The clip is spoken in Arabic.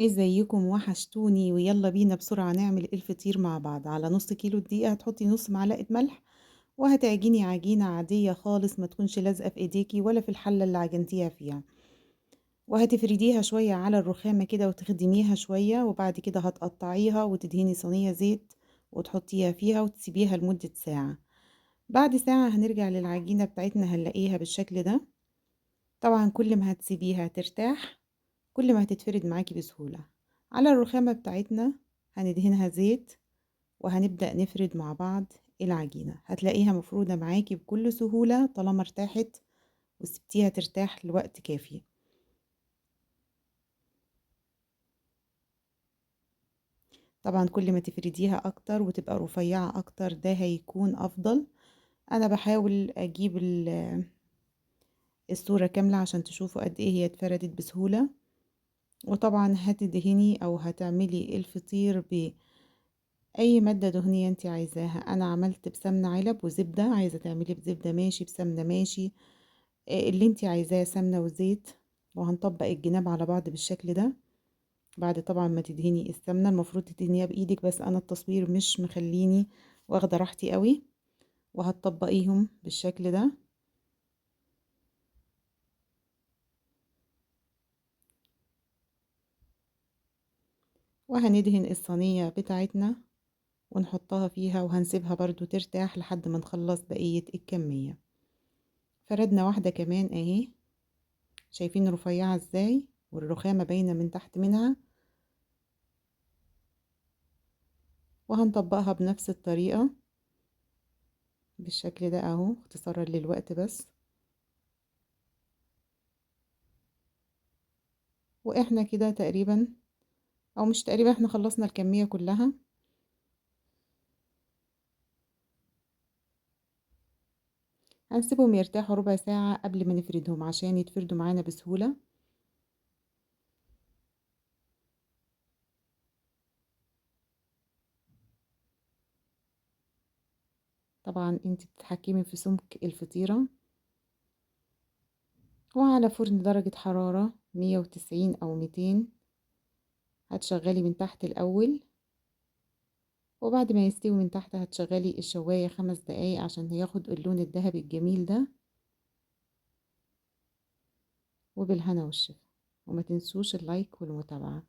ازيكم وحشتوني ويلا بينا بسرعة نعمل الفطير مع بعض. على نص كيلو دقيقة هتحطي نص معلقة ملح، وهتعجني عجينة عادية خالص ما تكونش لازقة في ايديكي ولا في الحلة اللي عجنتيها فيها، وهتفرديها شوية على الرخامة كده وتخدميها شوية، وبعد كده هتقطعيها وتدهني صينية زيت وتحطيها فيها وتسيبيها لمدة ساعة. بعد ساعة هنرجع للعجينة بتاعتنا هنلاقيها بالشكل ده. طبعا كل ما هتسيبيها ترتاح كل ما هتتفرد معاكي بسهولة. على الرخامة بتاعتنا هندهنها زيت وهنبدأ نفرد مع بعض العجينة، هتلاقيها مفرودة معاكي بكل سهولة طالما ارتاحت وسبتيها ترتاح لوقت كافي. طبعا كل ما تفرديها اكتر وتبقى رفيعة اكتر ده هيكون افضل. انا بحاول اجيب الصورة كاملة عشان تشوفوا قد ايه هي اتفردت بسهولة. وطبعا هتدهني او هتعملي الفطير اي مادة دهنية انت عايزاها. انا عملت بسمنة علب وزبدة، عايزة تعملي بزبدة ماشي، بسمنة ماشي، اللي انت عايزاه سمنة وزيت. وهنطبق الجناب على بعض بالشكل ده. بعد طبعا ما تدهني السمنة المفروض تدهنيها بايدك، بس انا التصوير مش مخليني واخدة راحتي قوي. وهتطبقيهم بالشكل ده. وهندهن الصينية بتاعتنا ونحطها فيها وهنسيبها برضو ترتاح لحد ما نخلص بقية الكمية. فردنا واحدة كمان اهي، شايفين رفيعة ازاي والرخامة باينة من تحت منها. وهنطبقها بنفس الطريقة بالشكل ده اهو، اختصارا للوقت بس. واحنا كده تقريبا، او مش تقريبا، احنا خلصنا الكمية كلها. هنسيبهم يرتاحوا ربع ساعة قبل ما نفردهم عشان يتفردوا معانا بسهولة. طبعا انت بتتحكمي في سمك الفطيرة. وعلى فرن درجة حرارة 190 او 200 هتشغلي من تحت الاول، وبعد ما يستوي من تحت هتشغلي الشواية 5 دقايق عشان ياخد اللون الذهبي الجميل ده. وبالهنا والشفا، وما تنسوش اللايك والمتابعة.